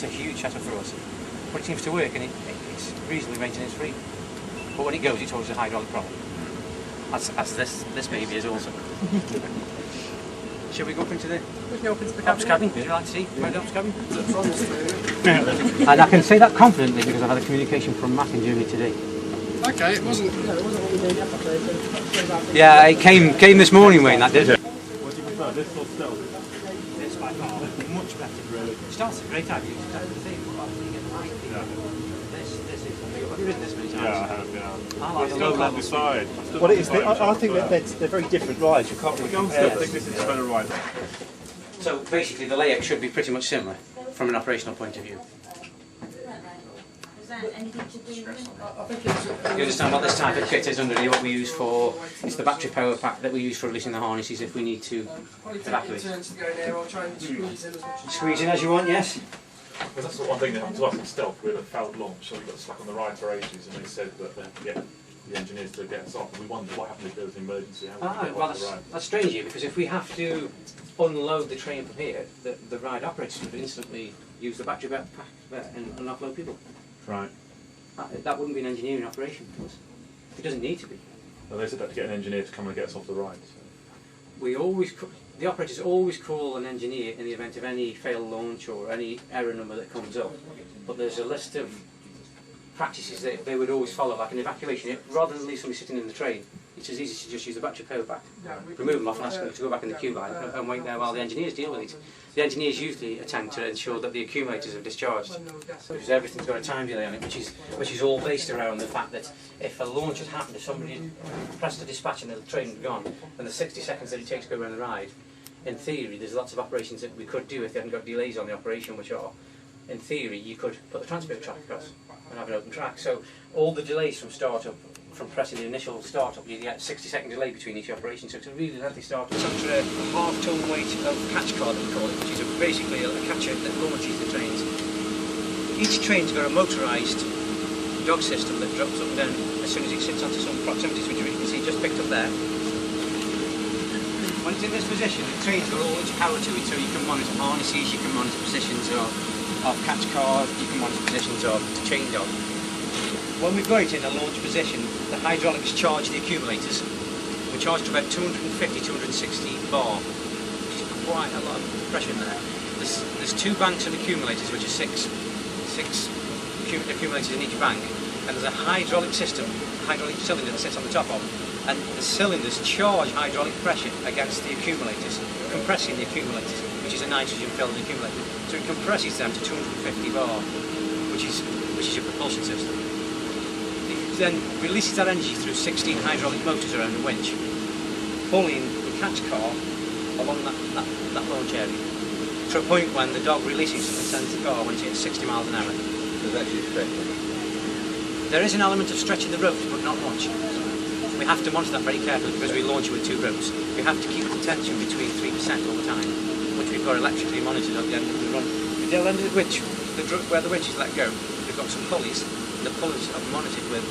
it's a huge setup for us. But it seems to work, and it's reasonably maintenance free. But when it goes, it's always a hydraulic problem. As this baby is also. Shall we go up into the ops cabin? Would you like to see the ops cabin? And I can say that confidently because I've had a communication from Matt in Germany today. Okay, it wasn't what we did yesterday. Yeah, it came this morning, Wayne. That did. What do you prefer, this or stealth? This by far much better. Really? Stealth's a great idea. It's exactly the same. Yeah. This is. Have you ridden this many times? Yeah, I have. Yeah. I like the Still low can't level. decide. Well, it is. I think that they're very different rides. You can't really I compare still think them. this is a better ride. So basically, the layout should be pretty much similar from an operational point of view. You understand what this type of kit is underneath? What we use for, it's the battery power pack that we use for releasing the harnesses if we need to evacuate. Squeeze in as you want, yes? Because that's the one thing that happened to us in Stealth. We had a failed launch, so we got stuck on the ride for ages, and they said that they had to get the engineers to get us off. And we wondered what happened if there was an emergency. How would we get Well, off the ride? that's strange here, because if we have to unload the train from here, the ride operators would instantly use the battery pack there and offload people. Right. That wouldn't be an engineering operation for us. It doesn't need to be. Well, they said that to get an engineer to come and get us off the ride. So. The operators always call an engineer in the event of any failed launch or any error number that comes up. But there's a list of practices that they would always follow, like an evacuation. Rather than leave somebody sitting in the train, it's as easy to just use the battery power back, remove them off and ask them to go back in the queue line and wait there while the engineers deal with it. The engineers usually attempt to ensure that the accumulators are discharged, because everything's got a time delay on it, which is all based around the fact that if a launch had happened, if somebody had pressed the dispatch and the train had gone, and the 60 seconds that it takes to go around the ride, in theory there's lots of operations that we could do if they hadn't got delays on the operation, which are, in theory, you could put the transport track across and have an open track. So all the delays from startup, from pressing the initial startup, you get a 60-second delay between each operation, so it's a really lengthy startup. It's under a half-ton weight of catch car that we call it, which is basically a catcher that launches the trains. Each train's got a motorised dog system that drops up and down as soon as it sits onto some proximity switch, which you can see just picked up there. When it's in this position, the train's got all its power to it, so you can monitor harnesses, you can monitor positions of catch cars, you can monitor positions of the chain dog. When we've got it in a launch position, the hydraulics charge the accumulators. We charge to about 250-260 bar, which is quite a lot of pressure in there. There's two banks of accumulators, which are six accumulators in each bank, and there's a hydraulic system, hydraulic cylinder that sits on the top of, and the cylinders charge hydraulic pressure against the accumulators, compressing the accumulators, which is a nitrogen-filled accumulator. So it compresses them to 250 bar, which is your propulsion system. Then releases that energy through 16 hydraulic motors around a winch, pulling the catch car along that launch area to a point when the dog releases and sends the car when it's at 60 miles an hour. There's actually stretching. There is an element of stretching the ropes, but not much. We have to monitor that very carefully because we launch with two ropes. We have to keep the tension between 3% all the time, which we've got electrically monitored at the end of the run. At the end of the winch, where the winch is let go, we've got some pulleys. The pullers are monitored with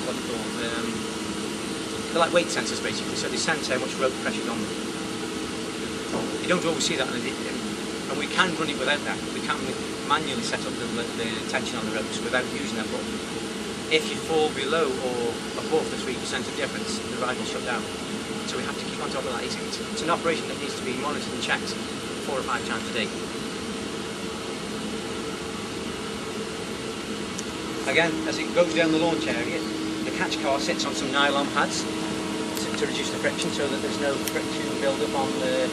what they call they're like weight sensors basically, so they sense how much rope pressure is on them. You don't always see that, and we can run it without that. We can manually set up the tension on the ropes without using that button. If you fall below or above the 3% of difference, the ride will shut down. So we have to keep on top of that. It's an operation that needs to be monitored and checked 4 or 5 times a day. Again, as it goes down the launch area, the catch car sits on some nylon pads to reduce the friction, so that there's no friction build-up on the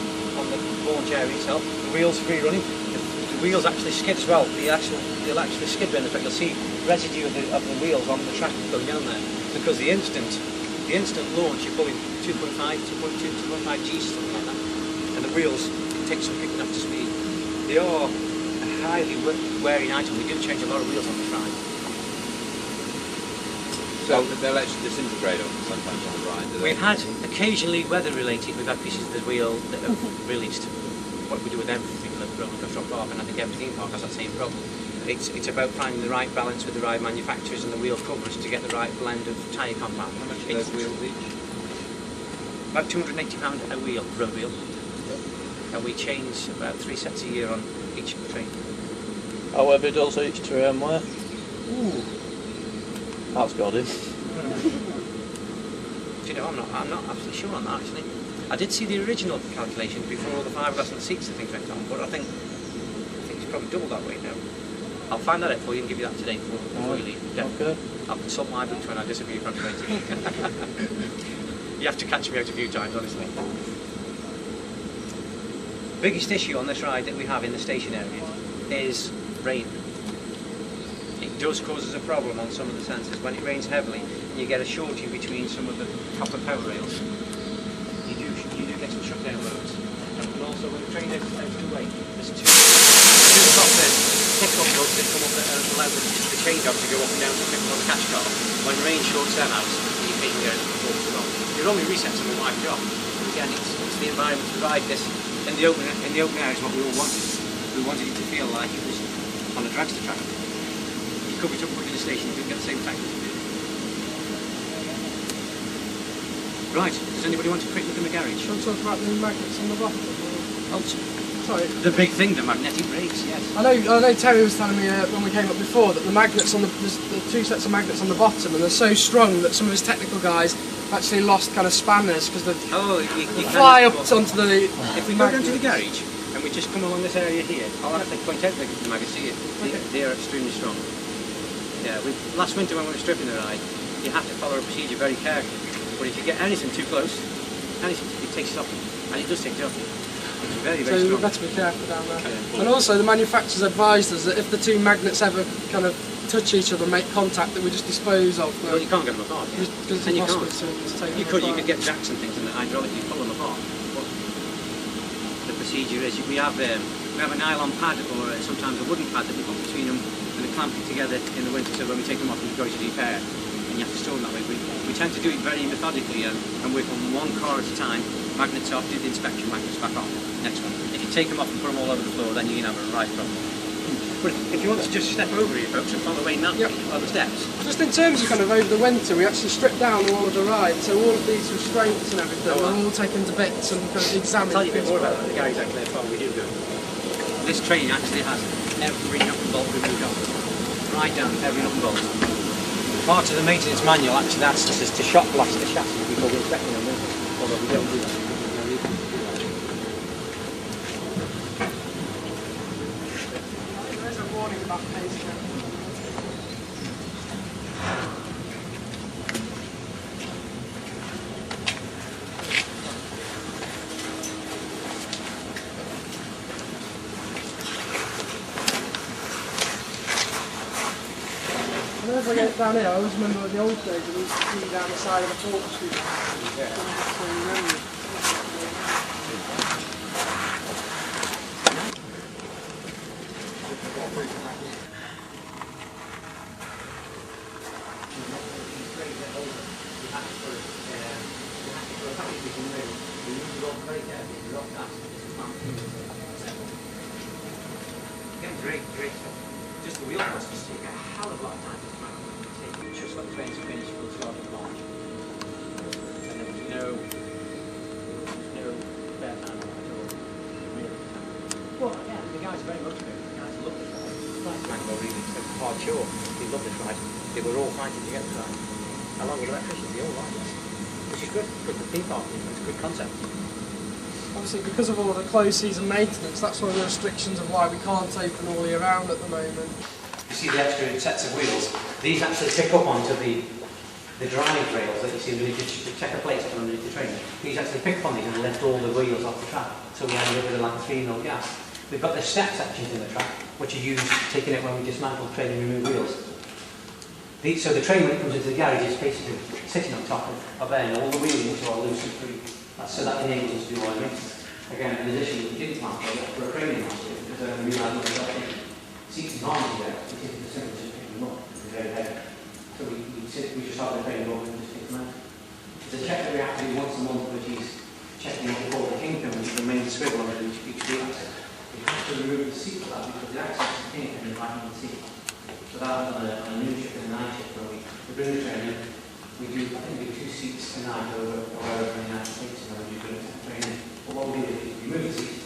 launch area itself. The wheels free running. The wheels actually skid as well. They'll actually skid down the track. You'll see residue of the wheels on the track going down there, because the instant launch you're pulling 2.5, 2.2, 2.5 Gs, something like that, and the wheels take some kicking up to speed. They are a highly wearing item. We do change a lot of wheels on the ride. So they'll actually disintegrate sometimes on the ride, do they? We've had, occasionally weather-related, we've had pieces of the wheel that have released. What we do with everything at Roller Coaster Park, and I think every theme park has that same problem. It's about finding the right balance with the right manufacturers and the wheel covers to get the right blend of tyre compound. How much are those wheels each? About £280 a wheel, road wheel. And we change about 3 sets a year on each train. However does each tramway. Ooh. That's got him. Do you know, I'm not absolutely sure on that actually. I did see the original calculation before all the fiberglass and the seats and things went on, but I think it's probably double that way now. I'll find that out for you and give you that today before you leave. Definitely. Okay. I'll consult my boots when I disagree with calculating. You have to catch me out a few times, honestly. Biggest issue on this ride that we have in the station area is rain. It does cause us a problem on some of the sensors. When it rains heavily, you get a shorting between some of the copper power rails. You do get some shutdown loads. And also when the train is away, there's two copper pick-up rods that come up that allow the chain dog to go up and down to pick up on the catch car. When rain shorts them out, you can get it as well. You're only reset them and wipe it off. Again, it's the environment to provide this in the open air is what we all wanted. We wanted it to feel like it was on a dragster track. You cover it up quick in the station, you get the same effect. Right, does anybody want to quick look in the garage? Shall we talk about the magnets on the bottom? Oh, Sorry. the big thing, the magnetic brakes, yes. I know Terry was telling me when we came up before that the magnets on there's the two sets of magnets on the bottom and they're so strong that some of his technical guys actually lost kind of spanners because they you fly up onto the If we go down to the garage and we just come along this area here, I'll actually point out the magnets to you. They are extremely strong. Yeah, last winter when we were stripping the ride, you have to follow a procedure very carefully. But if you get anything too close, it takes it off, and it does take it off. It's very, very so strong. we've got to be careful down there. Yeah. And also the manufacturers advised us that if the two magnets ever kind of touch each other and make contact, that we just dispose of them. Well, you can't get them apart. Yeah. Because it's And you impossible can't. to take You them could apart. get jacks and things and hydraulically pull them apart. But the procedure is we have a nylon pad or sometimes a wooden pad that we put between them and clamp it together in the winter, so when we take them off we go to repair and you have to store them that way. We tend to do it very methodically and work on one car at a time, magnets off, do the inspection, magnets back on, next one. If you take them off and put them all over the floor, then you can have a right problem. But if you want to just step over here folks and follow Wayne that way on the steps. Just in terms of kind of over the winter, we actually stripped down all of the ride, so all of these restraints and everything were all taken to bits and kind of examined. I'll tell you a bit more about that. The garage actually how far we do go. This train actually has every nut and bolt removed off. Right down, every nut and bolt. Part of the maintenance manual actually asks us to shot blast the chassis before we're inspecting them, although we don't do that. There is a warning about pace now. Whenever I get down here, I always remember the old days when we used to see down the side of the Corkscrew. Great stuff. Just the wheel costs us take a hell of a lot of time to come out. Just like the trains finish for the start of March. And there was no spare time on that at all. Really. Well, again, the guys are very motivated. The guys love this ride. Like Mango really, it's hard chore. They love this ride. They were all fighting to get this ride. Along with electricians, they all like this. Which is good for the theme park. It's a good concept. Obviously, because of all the closed season maintenance, that's one of the restrictions of why we can't open all year round at the moment. You see the extra sets of wheels. These actually pick up onto the drive rails that you see underneath the checker plates underneath the train. These actually pick up on these and lift all the wheels off the track, so we end up with a lack of female gas. We've got the step sections in the track, which are used taking it when we dismantle the train and remove wheels. So the train, when it comes into the garage, is basically sitting on top of there, and all the wheels are all loose and free. So that enables us to do all the maintenance. Again, in addition, we didn't plan for a crane last year because we realised we got seats and arms there, which isn't the simple just pick them up. It's very heavy. So we just have the crane over and just pick them out. There's a check that we have to do once a month, which is checking what we call the kingpin, which is the main swivel on each wheel axis. You have to remove the seat for that because the axis is the kingpin is right on the seat. So that on a new ship and a night ship where we bring the train in. I think we do 2 seats a night over in the United States and we do training. But what we do is we remove the seat,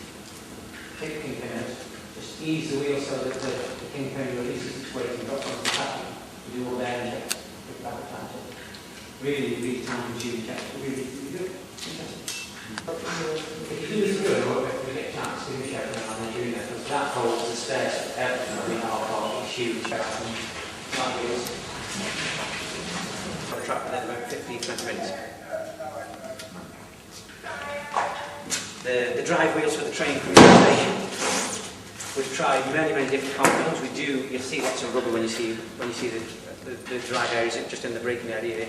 take the kingpin out, just ease the wheel so that the kingpin really time consuming test. Really good. If you do this good, or if we get a chance, give me a shout out and doing that. Because that holds the stairs, everything we have are huge. Like this. I'll track for them about 15-20 minutes. The drive wheels for the train from the station. We've tried many different compounds. We do. You see lots of rubber when you see the drive areas just in the braking area there.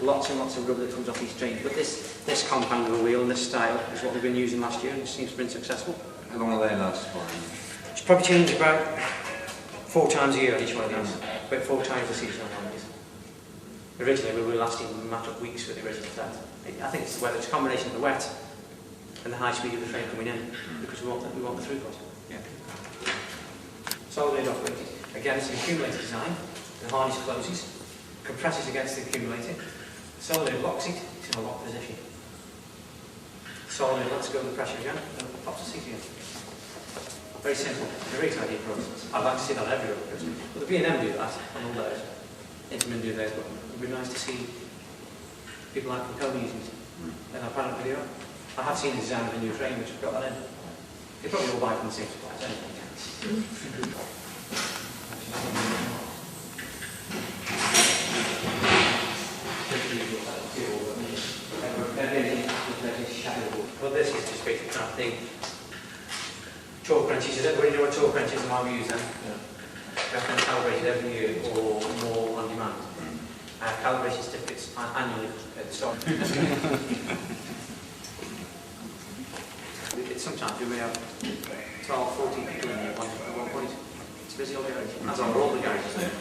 Lots and lots of rubber that comes off these trains. But this compound of a wheel and this style is what we've been using last year, and it seems to have been successful. How long will they last for? It's probably changed about 4 times a year on each one of these. About 4 times a season on these. Originally we were lasting a matter of weeks with the original set. I think it's whether it's a combination of the wet and the high speed of the train coming in, because we want the throughput. Yeah. Solid operated. Again, it's an accumulator design. The harness closes, compresses against the accumulator. Solid locks it, it's in a locked position. Solid lets go the pressure again, and pops the seat again. Very simple, a great idea process. I'd like to see that on every other person. But the B&M do that, and all theirs. Intamin do theirs, but it would be nice to see people like Capone using it in our pilot video. I have seen the design of a new train which I've got that in. They probably all buy from the same suppliers anyway. Well, this is just basically that thing. Torque wrenches, does everybody know what torque wrenches and why we use them? Yeah. We have them calibrated every year or more on demand. I have calibration certificates annually at the start. Sometimes we may have 12, 14 people in there at one point. It's busy all garage. That's on all the garages there.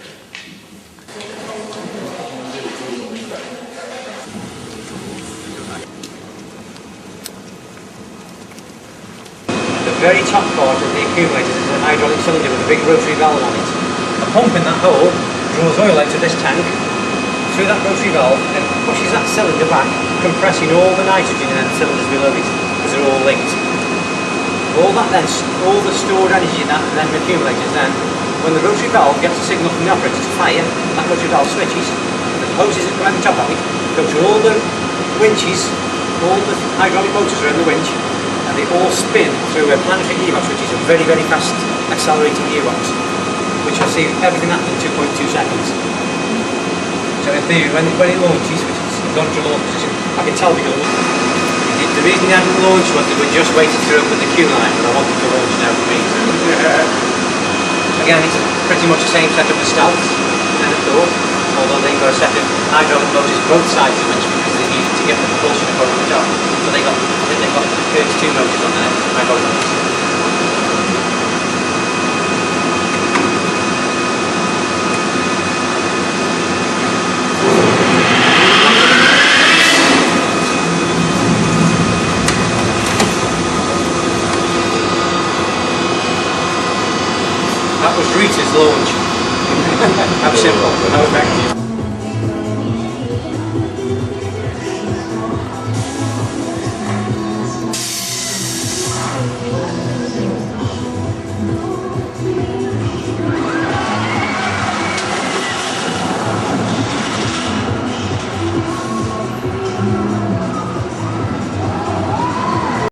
The very top part of the accumulator is an hydraulic cylinder with a big rotary valve on it. A pump in that hole draws oil out of this tank through that rotary valve and pushes that cylinder back, compressing all the nitrogen in the cylinders below it, because they're all linked. All the stored energy in that then accumulators then, when the rotary valve gets a signal from the operator to fire, that rotary valve switches, and the hoses that come out the top of it go to all the winches, all the hydraulic motors are in the winch, and they all spin through a planetary gearbox, which is a very fast accelerating gearbox, which will see everything happen in 2.2 seconds. So in theory, when it launches, which is gone to launch position, I can tell because the reason they hadn't launched was they were just waiting to open the queue line, but I wanted to launch now for me. Again, it's pretty much the same setup as Stealth and a Thor, although they've got a set of hydraulic motors both sides of the winch because they needed to get the propulsion across the top. So they've got 32 motors on there, hydraulic motors. That was Rita's launch. How simple, how effective.